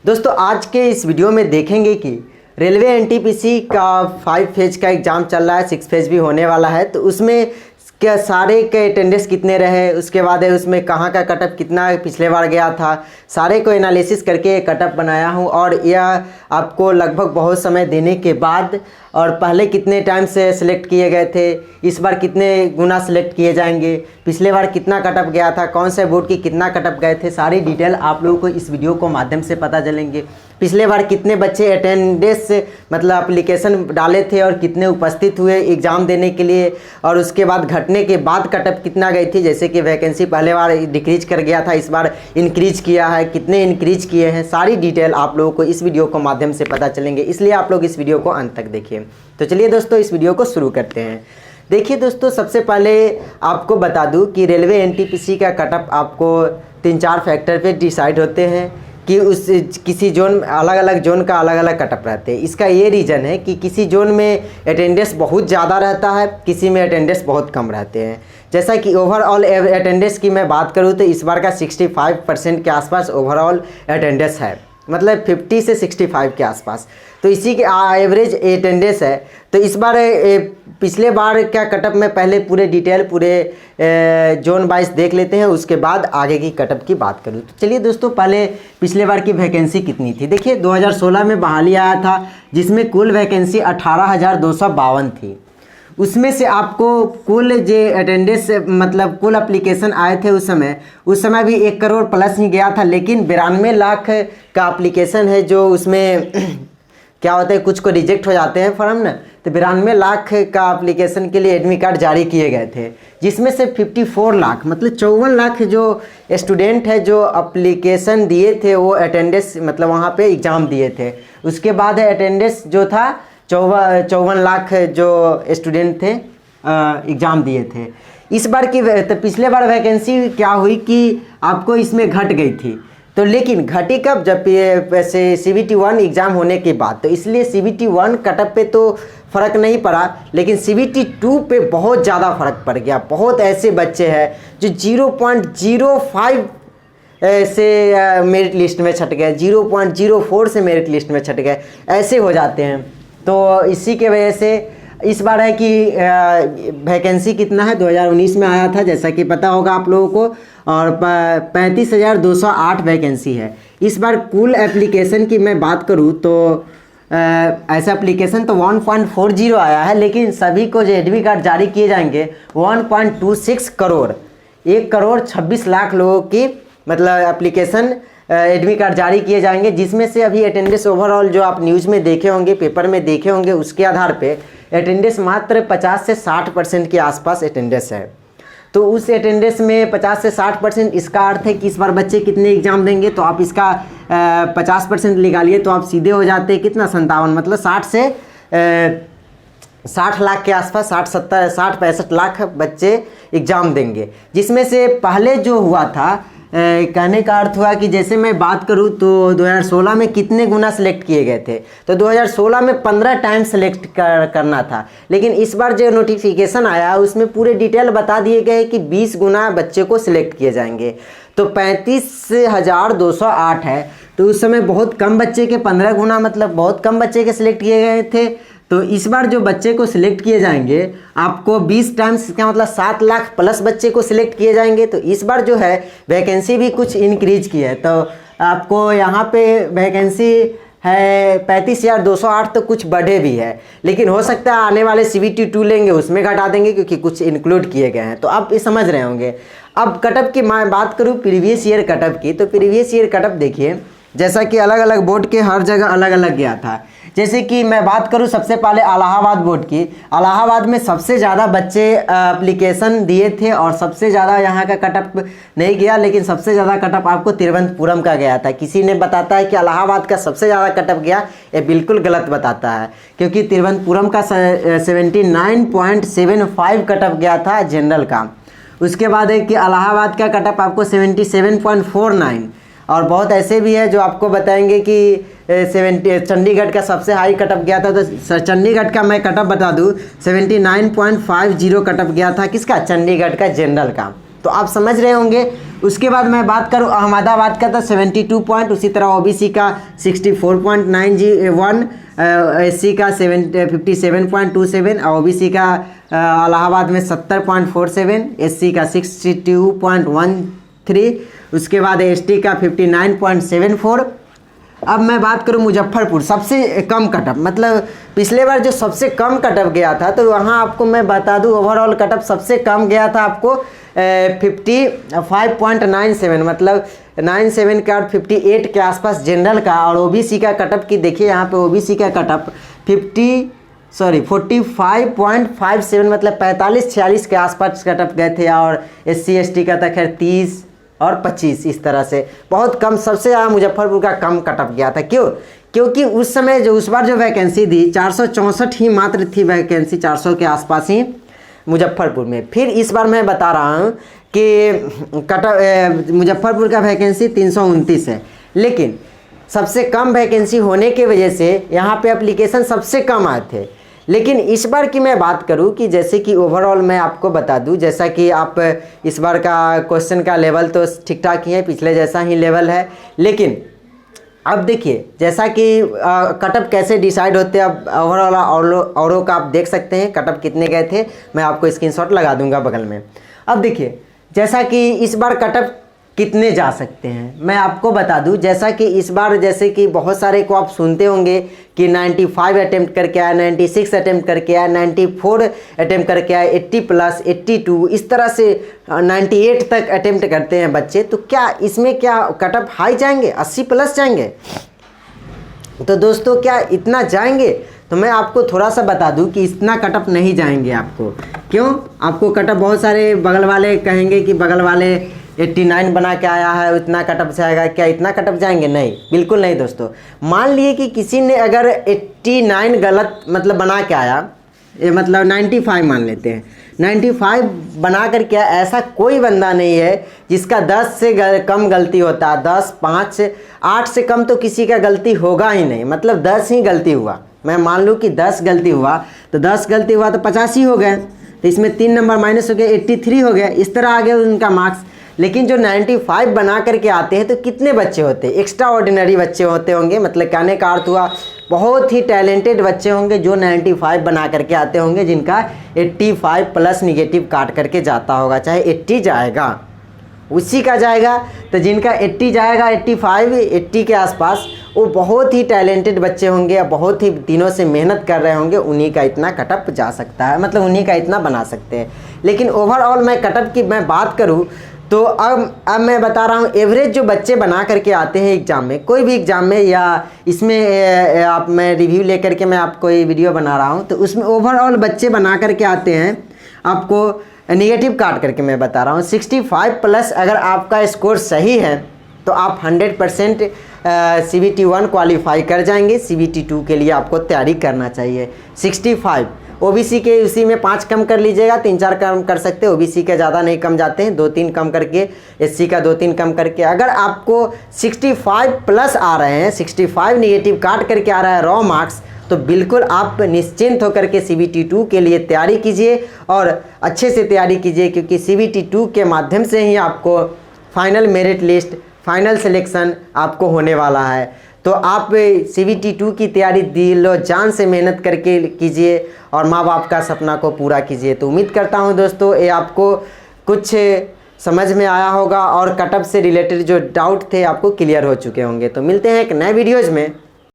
दोस्तों आज के इस वीडियो में देखेंगे कि रेलवे एनटीपीसी का 5 फेज का एग्ज़ाम चल रहा है, 6 फेज भी होने वाला है। तो उसमें क्या सारे के अटेंडेंस कितने रहे, उसके बाद है उसमें कहाँ का कटअप कितना पिछले बार गया था, सारे को एनालिसिस करके कटअप बनाया हूँ। और यह आपको लगभग बहुत समय देने के बाद और पहले कितने टाइम से सिलेक्ट किए गए थे, इस बार कितने गुना सिलेक्ट किए जाएंगे, पिछले बार कितना कटअप गया था, कौन से बोर्ड की कितना कटअप गए थे, सारी डिटेल आप लोगों को इस वीडियो को माध्यम से पता चलेंगे। पिछले बार कितने बच्चे अटेंडेंस मतलब एप्लीकेशन डाले थे और कितने उपस्थित हुए एग्ज़ाम देने के लिए, और उसके बाद घटने के बाद कटअप कितना गई थी। जैसे कि वैकेंसी पहले बार डिक्रीज कर गया था, इस बार इंक्रीज किया है, कितने इंक्रीज किए हैं, सारी डिटेल आप लोगों को इस वीडियो को माध्यम से पता चलेंगे। इसलिए आप लोग इस वीडियो को अंत तक देखिए। तो चलिए दोस्तों इस वीडियो को शुरू करते हैं। देखिए दोस्तों, सबसे पहले आपको बता दूं कि रेलवे एनटीपीसी का कटअप आपको 3-4 फैक्टर पे डिसाइड होते हैं कि उस किसी जोन अलग अलग जोन का अलग अलग कटअप रहते हैं। इसका ये रीज़न है कि किसी जोन में अटेंडेंस बहुत ज़्यादा रहता है, किसी में अटेंडेंस बहुत कम रहते हैं। जैसा कि ओवरऑल अटेंडेंस की मैं बात करूँ तो इस बार का 65% के आसपास ओवरऑल अटेंडेंस है, मतलब 50 से 65 के आसपास। तो इसी के एवरेज अटेंडेंस है। तो इस बार पिछले बार क्या कटअप में पहले पूरे डिटेल पूरे जोन वाइज देख लेते हैं, उसके बाद आगे की कटअप की बात करूँ। तो चलिए दोस्तों, पहले पिछले बार की वैकेंसी कितनी थी। देखिए 2016 में बहाली आया था, जिसमें कुल वैकेंसी 18,252 थी। उसमें से आपको कुल जो अटेंडेंस मतलब कुल एप्लीकेशन आए थे उस समय भी 1 करोड़ प्लस ही गया था। लेकिन 92 लाख का एप्लीकेशन है, जो उसमें क्या होता है, कुछ को रिजेक्ट हो जाते हैं फॉर्म ना। तो 92 लाख का एप्लीकेशन के लिए एडमिट कार्ड जारी किए गए थे, जिसमें से 54 लाख मतलब 54 लाख जो स्टूडेंट है जो एप्लीकेशन दिए थे वो अटेंडेंस मतलब वहाँ पे एग्ज़ाम दिए थे। उसके बाद है अटेंडेंस जो था 54 लाख जो स्टूडेंट थे एग्ज़ाम दिए थे। इस बार की तो पिछले बार वैकेंसी क्या हुई कि आपको इसमें घट गई थी। तो लेकिन घटी कब, जब वैसे CBT 1 एग्ज़ाम होने के बाद। तो इसलिए CBT 1 कटअप पे तो फ़र्क नहीं पड़ा, लेकिन CBT 2 पे बहुत ज़्यादा फ़र्क पड़ गया। बहुत ऐसे बच्चे हैं जो 0.05 से मेरिट लिस्ट में छट गए, 0.04 से मेरिट लिस्ट में छट गए, ऐसे हो जाते हैं। तो इसी के वजह से इस बार है कि वैकेंसी कितना है, 2019 में आया था जैसा कि पता होगा आप लोगों को, और 35,208 वैकेंसी है। इस बार कुल एप्लीकेशन की मैं बात करूं तो ऐसा एप्लीकेशन तो 1.40 आया है, लेकिन सभी को जो एडमिट कार्ड जारी किए जाएंगे 1.26 करोड़ 1 करोड़ 26 लाख लोगों की मतलब एप्लीकेशन एडमिट कार्ड जारी किए जाएंगे। जिसमें से अभी अटेंडेंस ओवरऑल जो आप न्यूज़ में देखे होंगे, पेपर में देखे होंगे, उसके आधार पे अटेंडेंस मात्र 50 से 60% के आसपास अटेंडेंस है। तो उस अटेंडेंस में 50 से 60%, इसका अर्थ है कि इस बार बच्चे कितने एग्ज़ाम देंगे। तो आप इसका 50% निकालिए तो आप सीधे हो जाते हैं कितना, 57 मतलब 60 से 60 लाख के आसपास, 60-65 लाख बच्चे एग्ज़ाम देंगे। जिसमें से पहले जो हुआ था कहने का अर्थ हुआ कि जैसे मैं बात करूं तो 2016 में कितने गुना सेलेक्ट किए गए थे। तो 2016 में 15 टाइम सेलेक्ट करना था, लेकिन इस बार जो नोटिफिकेशन आया उसमें पूरे डिटेल बता दिए गए कि 20 गुना बच्चे को सिलेक्ट किए जाएंगे। तो 35,208 है। तो उस समय बहुत कम बच्चे के 15 गुना मतलब बहुत कम बच्चे के सिलेक्ट किए गए थे। तो इस बार जो बच्चे को सिलेक्ट किए जाएंगे आपको 20 टाइम्स का मतलब 7 लाख प्लस बच्चे को सिलेक्ट किए जाएंगे। तो इस बार जो है वैकेंसी भी कुछ इंक्रीज की है। तो आपको यहाँ पे वैकेंसी है 35,208, तो कुछ बढ़े भी है, लेकिन हो सकता है आने वाले CBT 2 लेंगे उसमें घटा देंगे, क्योंकि कुछ इंक्लूड किए गए हैं। तो आप ये समझ रहे होंगे। अब कटअप की मैं बात करूँ प्रीवियस ईयर कटअप की, तो प्रीवियस ईयर कटअप देखिए जैसा कि अलग अलग बोर्ड के हर जगह अलग अलग गया था। जैसे कि मैं बात करूं सबसे पहले इलाहाबाद बोर्ड की। इलाहाबाद में सबसे ज़्यादा बच्चे एप्लीकेशन दिए थे और सबसे ज़्यादा यहाँ का कटअप नहीं गया, लेकिन सबसे ज़्यादा कटअप आपको तिरुवनंतपुरम का गया था। किसी ने बताता है कि इलाहाबाद का सबसे ज़्यादा कटअप गया, ये बिल्कुल गलत बताता है, क्योंकि तिरुवनंतपुरम का 79.75 कटअप गया था जनरल का। उसके बाद है कि इलाहाबाद का कटअप आपको 77.49, और बहुत ऐसे भी है जो आपको बताएंगे कि 70 चंडीगढ़ का सबसे हाई कटअप गया था। तो चंडीगढ़ का मैं कटअप बता दूं 79.50 कटअप गया था, किसका, चंडीगढ़ का जनरल का। तो आप समझ रहे होंगे। उसके बाद मैं बात करूँ अहमदाबाद का तो 72 पॉइंट, उसी तरह ओबीसी का 64.91, एससी का 57.27 और ओबीसी का इलाहाबाद में 70.47, एससी का 62.13, उसके बाद एसटी का 59.74। अब मैं बात करूं मुजफ्फरपुर, सबसे कम कटअप, मतलब पिछले बार जो सबसे कम कटअप गया था तो वहां आपको मैं बता दूं ओवरऑल कटअप सबसे कम गया था आपको 55.97, मतलब 97 का 58 के आसपास जनरल का। और ओबीसी का कटअप की देखिए यहाँ पे ओबीसी का कटअप 45.57, मतलब 45-46 के आसपास कटअप गए थे। और एससी एसटी का था खैर 30 और 25, इस तरह से बहुत कम, सबसे ज़्यादा मुजफ्फरपुर का कम कटअप गया था। क्यों? क्योंकि उस समय जो उस बार जो वैकेंसी थी 464 ही मात्र थी वैकेंसी, 400 के आसपास ही मुजफ्फरपुर में। फिर इस बार मैं बता रहा हूँ कि मुजफ्फरपुर का वैकेंसी 329 है, लेकिन सबसे कम वैकेंसी होने की वजह से यहाँ पे एप्लीकेशन सबसे कम आए थे। लेकिन इस बार की मैं बात करूं कि जैसे कि ओवरऑल मैं आपको बता दूं, जैसा कि आप इस बार का क्वेश्चन का लेवल तो ठीक ठाक ही है, पिछले जैसा ही लेवल है। लेकिन अब देखिए जैसा कि कटअप कैसे डिसाइड होते हैं, अब ओवरऑल औरों का आप देख सकते हैं कटअप कितने गए थे, मैं आपको स्क्रीनशॉट लगा दूंगा बगल में। अब देखिए जैसा कि इस बार कटअप कितने जा सकते हैं मैं आपको बता दूं, जैसा कि इस बार जैसे कि बहुत सारे को आप सुनते होंगे कि 95 अटेम्प्ट करके आया, 96 अटेम्प्ट करके आया, 94 अटेम्प्ट करके आया, 80+, 82, इस तरह से 98 तक अटेम्प्ट करते हैं बच्चे। तो क्या इसमें क्या कटअप हाई जाएंगे, 80+ जाएंगे? तो दोस्तों क्या इतना जाएंगे? तो मैं आपको थोड़ा सा बता दूं कि इतना कटअप नहीं जाएंगे आपको। क्यों? आपको कटअप बहुत सारे बगल वाले कहेंगे कि बगल वाले 89 बना के आया है, इतना कटअप जाएगा, क्या इतना कटअप जाएंगे? नहीं, बिल्कुल नहीं दोस्तों। मान लिए कि किसी ने अगर 89 गलत मतलब बना के आया, मतलब 95 मान लेते हैं, 95 बना कर क्या, ऐसा कोई बंदा नहीं है जिसका 10 से कम गलती होता है। 10, 5, 8 से कम तो किसी का गलती होगा ही नहीं, मतलब 10 ही गलती हुआ। मैं मान लूँ कि 10 गलती हुआ तो 10 गलती हुआ तो 85 हो गए, तो इसमें 3 नंबर माइनस हो गया, 83 हो गया, इस तरह आ गया उनका मार्क्स। लेकिन जो 95 बना करके आते हैं तो कितने बच्चे होते हैं? एक्स्ट्रा ऑर्डिनरी बच्चे होते होंगे, मतलब कहने का अर्थ हुआ बहुत ही टैलेंटेड बच्चे होंगे जो 95 बना करके आते होंगे, जिनका 85+ निगेटिव काट करके जाता होगा, चाहे 80 जाएगा उसी का जाएगा। तो जिनका 80 जाएगा, 85, 80 के आसपास, वो बहुत ही टैलेंटेड बच्चे होंगे या बहुत ही दिनों से मेहनत कर रहे होंगे, उन्हीं का इतना कटअप जा सकता है, मतलब उन्हीं का इतना बना सकते हैं। लेकिन ओवरऑल मैं कटअप की मैं बात करूँ तो अब मैं बता रहा हूँ एवरेज जो बच्चे बना करके आते हैं एग्ज़ाम में, कोई भी एग्ज़ाम में या इसमें आप मैं रिव्यू लेकर के मैं आपको ये वीडियो बना रहा हूँ, तो उसमें ओवरऑल बच्चे बना करके आते हैं आपको नेगेटिव काट करके मैं बता रहा हूँ 65+ अगर आपका स्कोर सही है तो आप 100% CBT 1 क्वालिफाई कर जाएंगे। CBT 2 के लिए आपको तैयारी करना चाहिए। 65 ओबीसी के उसी में 5 कम कर लीजिएगा, 3-4 कम कर सकते हैं, ओबीसी के ज़्यादा नहीं कम जाते हैं, 2-3 कम करके, एससी का 2-3 कम करके। अगर आपको 65+ आ रहे हैं, 65 निगेटिव काट करके आ रहा है रॉ मार्क्स, तो बिल्कुल आप निश्चिंत होकर के CBT 2 के लिए तैयारी कीजिए और अच्छे से तैयारी कीजिए, क्योंकि CBT 2 के माध्यम से ही आपको final merit list, final selection आपको होने वाला है। तो आप CBT 2 की तैयारी दिलो जान से मेहनत करके कीजिए और माँ बाप का सपना को पूरा कीजिए। तो उम्मीद करता हूँ दोस्तों ये आपको कुछ समझ में आया होगा और कटअप से रिलेटेड जो डाउट थे आपको क्लियर हो चुके होंगे। तो मिलते हैं एक नए वीडियोज़ में।